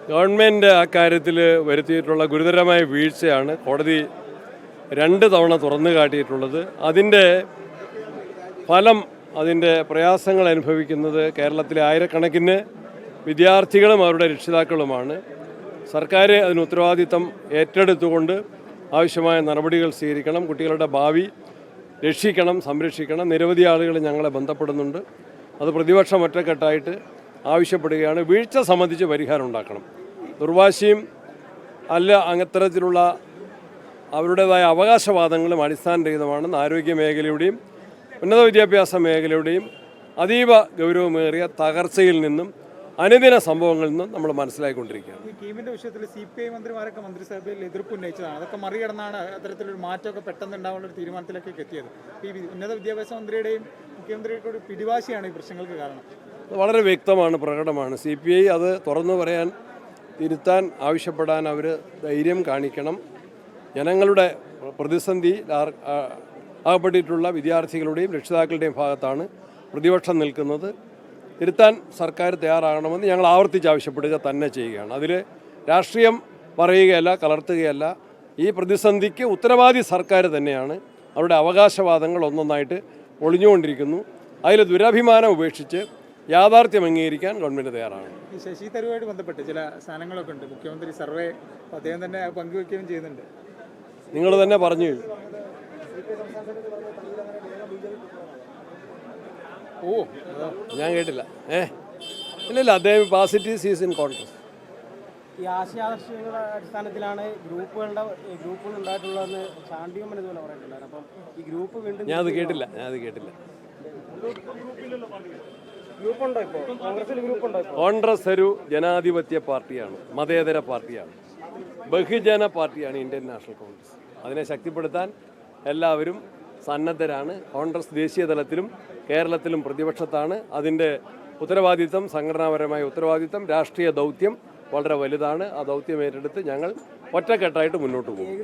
Government അക്കാര്യത്തിൽ വരുത്തിയിട്ടുള്ള ഗുരുതരമായ വീഴ്ചയാണ് കോടതി 2 തവണ തുറന്നു കാട്ടിയിട്ടുള്ളത്. അതിൻ്റെ ഫലം, അതിൻ്റെ പ്രയാസങ്ങൾ അനുഭവിക്കുന്നത് കേരളത്തിലെ ആയിരക്കണക്കിന് വിദ്യാർത്ഥികളും അവരുടെ രക്ഷിതാക്കളുമാണ്. സർക്കാർ അതിന് ഉത്തരവാദിത്തം ഏറ്റെടുത്തുകൊണ്ട് ആവശ്യമായ നടപടികൾ സ്വീകരിക്കണം. കുട്ടികളുടെ ഭാവി രക്ഷിക്കണം, സംരക്ഷിക്കണം. നിരവധി ആളുകൾ ഞങ്ങളെ ബന്ധപ്പെടുന്നുണ്ട്. അത് പ്രതിപക്ഷം ഒറ്റക്കെട്ടായിട്ട് ആവശ്യപ്പെടുകയാണ്. വീഴ്ച സംബന്ധിച്ച് പരിഹാരം ഉണ്ടാക്കണം. ദുർവാശിയും അല്ല അത്തരത്തിലുള്ള അവരുടേതായ അവകാശവാദങ്ങളും അടിസ്ഥാനരഹിതമാണെന്ന് ആരോഗ്യ മേഖലയുടെയും ഉന്നത വിദ്യാഭ്യാസ മേഖലയുടെയും അതീവ ഗൗരവമേറിയ തകർച്ചയിൽ നിന്നും അനുദിന സംഭവങ്ങളിൽ നിന്നും നമ്മൾ മനസ്സിലാക്കിക്കൊണ്ടിരിക്കുകയാണ്. ഈ കീമിൻ്റെ വിഷയത്തിൽ CPI മന്ത്രിമാരൊക്കെ മന്ത്രിസഭയിൽ എതിർപ്പ് ഉന്നയിച്ചതാണ്. അതൊക്കെ മറികടന്നാണ് അത്തരത്തിലൊരു മാറ്റമൊക്കെ പെട്ടെന്ന് ഉണ്ടാവാനുള്ള ഒരു തീരുമാനത്തിലേക്കൊക്കെ എത്തിയത്. ഈ ഉന്നത വിദ്യാഭ്യാസ മന്ത്രിയുടെയും മുഖ്യമന്ത്രിയുടെ കൂടി പിടിവാശിയാണ് ഈ പ്രശ്നങ്ങൾക്ക് കാരണം. വളരെ വ്യക്തമാണ്, പ്രകടമാണ്. CPI അത് തുറന്നു പറയാൻ, തിരുത്താൻ ആവശ്യപ്പെടാൻ അവർ ധൈര്യം കാണിക്കണം. ജനങ്ങളുടെ പ്രതിസന്ധി അകപ്പെട്ടിട്ടുള്ള വിദ്യാർത്ഥികളുടെയും രക്ഷിതാക്കളുടെയും ഭാഗത്താണ് പ്രതിപക്ഷം നിൽക്കുന്നത്. തിരുത്താൻ സർക്കാർ തയ്യാറാകണമെന്ന് ഞങ്ങൾ ആവർത്തിച്ച് ആവശ്യപ്പെടുക തന്നെ ചെയ്യുകയാണ്. അതിൽ രാഷ്ട്രീയം പറയുകയല്ല, കലർത്തുകയല്ല. ഈ പ്രതിസന്ധിക്ക് ഉത്തരവാദി സർക്കാർ തന്നെയാണ്. അവരുടെ അവകാശവാദങ്ങൾ ഒന്നൊന്നായിട്ട് ഒളിഞ്ഞുകൊണ്ടിരിക്കുന്നു. അതിൽ ദുരഭിമാനം ഉപേക്ഷിച്ച് യാഥാർത്ഥ്യം അംഗീകരിക്കാൻ ഗവൺമെൻറ് തയ്യാറാണ്. ഈ ശശി തരൂരുമായിട്ട് ബന്ധപ്പെട്ട് ചില സാധനങ്ങളൊക്കെ ഉണ്ട്. മുഖ്യമന്ത്രി സർവേ അദ്ദേഹം തന്നെ പങ്കുവെക്കുകയും ചെയ്യുന്നുണ്ട്. നിങ്ങൾ തന്നെ പറഞ്ഞു. ഞാൻ കേട്ടില്ല. ഇല്ല, അദ്ദേഹം പാസിറ്റീവ് സീസ് ഇൻ കോൺഗ്രസ്. ഈ ആശയാദർശങ്ങളുടെ അടിസ്ഥാനത്തിലാണ് ഗ്രൂപ്പുകൾ ഉണ്ടായിട്ടുള്ളതെന്ന് ചാണ്ടിയമ്മൻ ഇതുപോലെ പറയുന്നുണ്ടായിരുന്നു. അപ്പം ഈ ഗ്രൂപ്പ് വീണ്ടും ഞാനത് കേട്ടില്ല. ഗ്രൂപ്പുണ്ടോ ഇപ്പോൾ? കോൺഗ്രസിൽ ഗ്രൂപ്പുണ്ടോ? കോൺഗ്രസ് ഒരു ജനാധിപത്യ പാർട്ടിയാണ്, മതേതര പാർട്ടിയാണ്, ബഹുജന പാർട്ടിയാണ് ഇന്ത്യൻ നാഷണൽ കോൺഗ്രസ്. അതിനെ ശക്തിപ്പെടുത്താൻ എല്ലാവരും സന്നദ്ധരാണ്. കോൺഗ്രസ് ദേശീയ തലത്തിലും കേരളത്തിലും പ്രതിപക്ഷത്താണ്. അതിൻ്റെ ഉത്തരവാദിത്തം, സംഘടനാപരമായ ഉത്തരവാദിത്തം, രാഷ്ട്രീയ ദൗത്യം വളരെ വലുതാണ്. ആ ദൗത്യം ഏറ്റെടുത്ത് ഞങ്ങൾ ഒറ്റക്കെട്ടായിട്ട് മുന്നോട്ട് പോകും.